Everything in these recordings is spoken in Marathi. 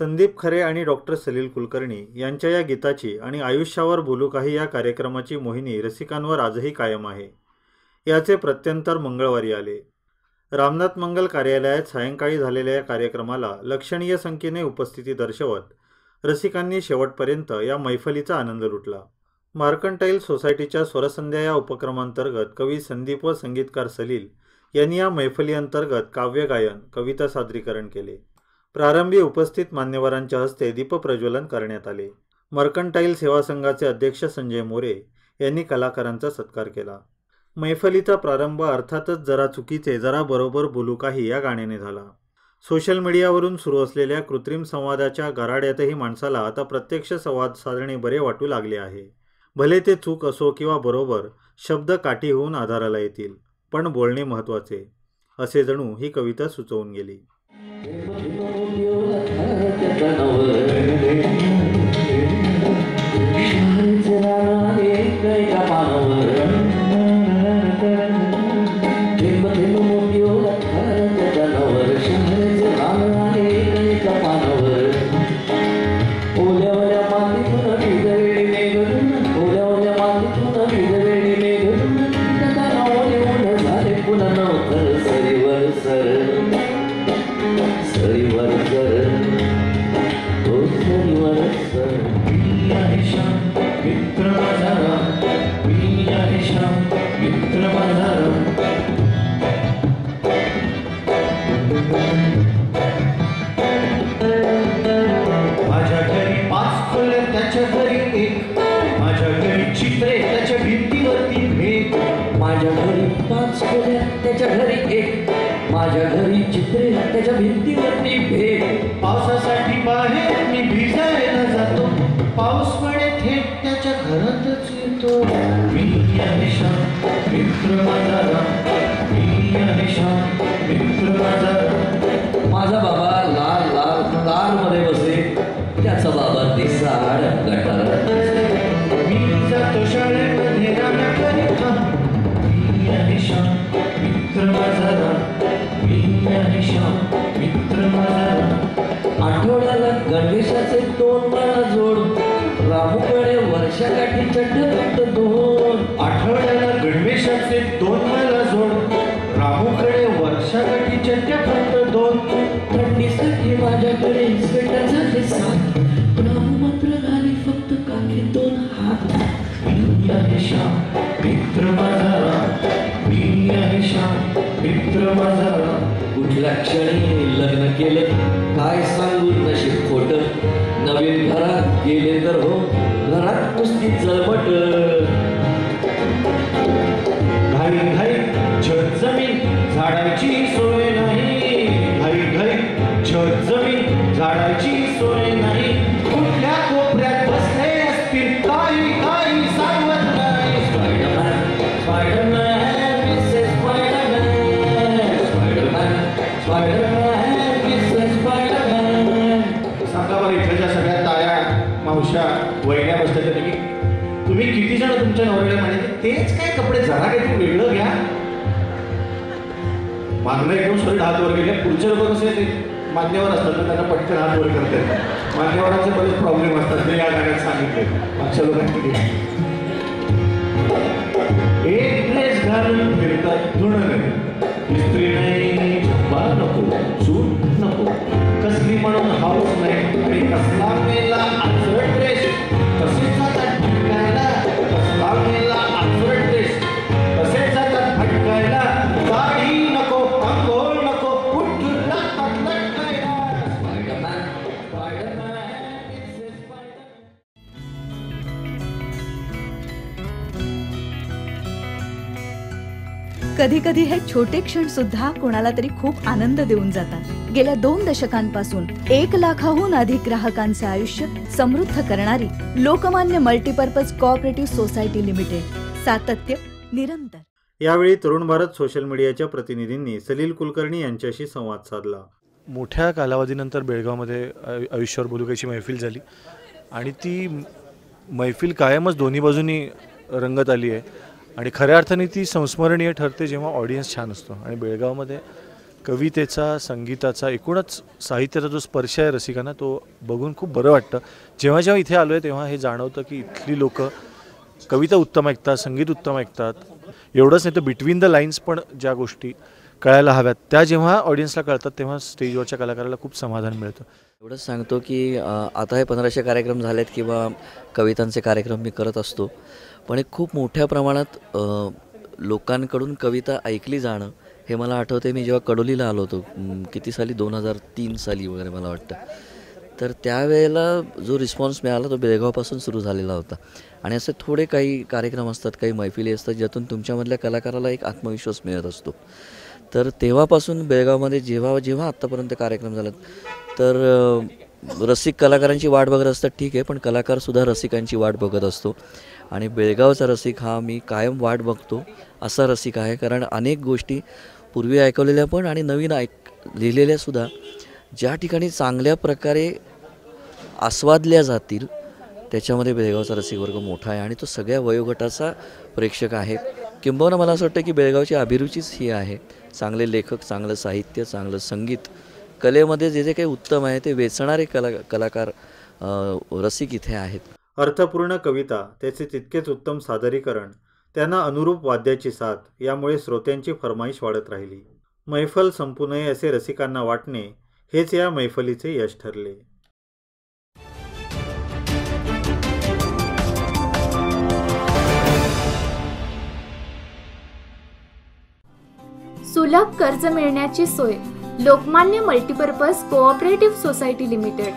संदीप खरे आणि डॉक्टर सलील कुलकर्णी यांच्या या गीताची आणि आयुष्यावर बोलू काही या कार्यक्रमाची मोहिनी रसिकांवर आजही कायम आहे. याचे प्रत्यंतर मंगळवारी आले. रामनाथ मंगल कार्यालयात सायंकाळी झालेल्या या कार्यक्रमाला लक्षणीय संख्येने उपस्थिती दर्शवत रसिकांनी शेवटपर्यंत या मैफलीचा आनंद लुटला. मार्कंटाईल सोसायटीच्या स्वरसंध्या या उपक्रमांतर्गत कवी संदीप व संगीतकार सलील यांनी या मैफलीअंतर्गत काव्यगायन, कविता सादरीकरण केले. प्रारंभी उपस्थित मान्यवरांच्या हस्ते दीपप्रज्वलन करण्यात आले. मर्कंटाईल सेवा संघाचे अध्यक्ष संजय मोरे यांनी कलाकारांचा सत्कार केला. मैफलीचा प्रारंभ अर्थातच जरा चुकीचे जरा बरोबर बोलू काही या गाण्याने झाला. सोशल मीडियावरून सुरू असलेल्या कृत्रिम संवादाच्या गराड्यातही माणसाला आता प्रत्यक्ष संवाद साधणे बरे वाटू लागले आहे. भले ते चूक असो किंवा बरोबर, शब्द काठी होऊन आधाराला येतील, पण बोलणे महत्त्वाचे, असे जणू ही कविता सुचवून गेली. माझ्या घरी चित्रे त्याच्या भिंतीवरती भेट. पावसासाठी बाहेर मी भिजायला जातो, पाऊस पडे थेट त्याच्या घरातच येतो. मी आहे श्याम मित्र माझा, मी आहे श्याम मित्र माझा. माझा बाबा लाल लाल कारमध्ये बसे, त्याचा बाबा दिसाड गटारात. मी जातो शाळेमध्ये राहण्याकरिता, मी आहे श्याम मित्र माझा, मित्र माझा. आठवड्याला गणेशाचे 2 माळा जोड, राहूकडे वर्षाकाठी चट्ट 2. आठवड्याला गणेशाचे 2 माळा जोड, राहूकडे वर्षाकाठी चट्ट 2. थंडीसाठी माझ्याकडे स्वेटर झाले 7, राहू मात्र घाली फक्त काखे 2 हात. मी आहे श्याम मित्र माझा, मी आहे श्याम मित्र माझा. कुठल्या क्षणी लग्न केलं काय सांगू नशीब खोट, नवीन घरात गेले तर हो घरात नुसती चळमट. घाई घाई छत जमीन झाडायची सोय नाही, घाई घाई छत जमीन झाडायची सोय नाही. कुठल्या कोपऱ्यात बसले असतील काही काही सांगत नाही. स्पायडरमॅन स्पायडरमॅन वैद्या बसल्या तरी तुम्ही किती जण तुमच्या नवऱ्याला म्हणायचे तेच काय कपडे जरा काही वेगळं घ्या. मागणं एकदम सॉलिड हात वर गेले. पुढचे लोक कसे ते मान्यवर असतात तर त्यांना पटकन हात वर करतात. मान्यवरांचे बरेच प्रॉब्लेम असतात ते या गाण्यात सांगितले. मागच्या लोकांनी एक ड्रेस घालून फिरतात धुणं, इस्त्री नाही, झब्बा नको, सूट नको, कसली म्हणून हाऊस नाही आणि कसला मेला आचरट ड्रेस. तसेच जातात भटकायला, कसला मेला आचरट ड्रेस. तसेच जातात भटकायला, गाडी नको, अंघोळ नको, कुठला पटलट खायला. Spiderman Spiderman. कधी कधी हे छोटे क्षण सुद्धा कोणाला तरी खूप आनंद देऊन जातात. गेल्या 2 दशकांपासून 1 लाखाहून अधिक ग्राहकांचे आयुष्य समृद्ध करणारी Lokmanya multipurpose cooperative society limited, सातत्य निरंतर. यावेळी तरुण भारत सोशल मीडियाच्या प्रतिनिधींनी सलील कुलकर्णी यांच्याशी संवाद साधला. मोठ्या कालावधीनंतर बेळगावमध्ये आयुष्यावर बोलू काहीची मैफिल झाली आणि ती मैफिल कायमच दोन्ही बाजूनी रंगत आली आहे आणि खऱ्या अर्थाने ती संस्मरणीय ठरते जेव्हा ऑडियन्स छान असतो. आणि बेळगावमध्ये कवितेचा, संगीताचा, एकूणच साहित्याचा जो स्पर्श आहे रसिकांना, तो बघून खूप बरं वाटतं. जेव्हा जेव्हा इथे आलो आहे तेव्हा हे जाणवतं की इथली लोकं कविता उत्तम ऐकतात, संगीत उत्तम ऐकतात. एवढंच नाही तर बिटवीन द लाईन्स पण ज्या गोष्टी कळायला हव्यात त्या जेव्हा ऑडियन्सला कळतात तेव्हा स्टेजवरच्या कलाकाराला खूप समाधान मिळतं. एवढंच सांगतो की आता हे 1500 कार्यक्रम झालेत किंवा कवितांचे कार्यक्रम मी करत असतो, पण एक खूप मोठ्या प्रमाणात लोकांकडून कविता ऐकली जाणं हे मला आठवते. मी जेव्हा कडोलीला आलो होतो किती साली 2003 साली वगैरे मला वाटतं, तर त्यावेळेला जो रिस्पॉन्स मिळाला तो बेळगावपासून सुरू झालेला होता. आणि असे थोडे काही कार्यक्रम असतात, काही मैफिली असतात ज्यातून तुमच्यामधल्या कलाकाराला एक आत्मविश्वास मिळत असतो. तर तेव्हापासून बेळगावमध्ये जेव्हा जेव्हा आत्तापर्यंत कार्यक्रम झालेत तर रसिक कलाकारांची वाट बघत असतात, ठीक आहे, पण कलाकारसुद्धा रसिकांची वाट बघत असतो. आणि बेळगावचा रसिक हा मी कायम वाट बघतो असा रसिक आहे, कारण अनेक गोष्टी पूर्वी ऐकवलेल्या पण आणि नवीन लिहिलेल्यासुद्धा ज्या ठिकाणी चांगल्या प्रकारे आस्वादल्या जातील त्याच्यामध्ये बेळगावचा रसिकवर्ग मोठा आहे आणि तो सगळ्या वयोगटाचा प्रेक्षक आहे. किंबहुना मला असं वाटतं की बेळगावची अभिरुचीच ही आहे. चांगले लेखक, चांगलं साहित्य, चांगलं संगीत, कलेमध्ये जे जे काही उत्तम आहे ते वेचणारे कलाकार रसिक इथे आहेत. अर्थपूर्ण कविता, त्याचे तितकेच उत्तम सादरीकरण, त्यांना अनुरूप वाद्याची साथ यामुळे श्रोत्यांची फरमाईश वाढत राहिली. मैफल संपू नये असे रसिकांना वाटणे हेच या मैफलीचे यश ठरले. सुलभ कर्ज मिळण्याची सोय. Lokmanya multipurpose cooperative society limited.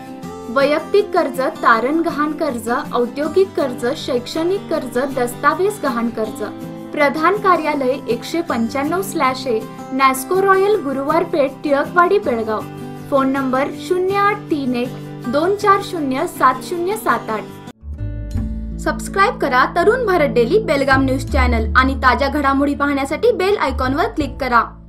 वैयक्तिक कर्ज, तारण गहाण कर्ज, औद्योगिक कर्ज, शैक्षणिक कर्ज, दस्तावेज गहाण कर्ज. प्रधान कार्यालय 195/A Nasco Royal, Guruwar Peth, Tilakwadi, Belgaum. Phone number 0831-240-7078. Subscribe करा Tarun Bharat daily Belgaum news channel आणि ताज्या घडामोडी पाहण्यासाठी बेल आयकॉनवर क्लिक करा.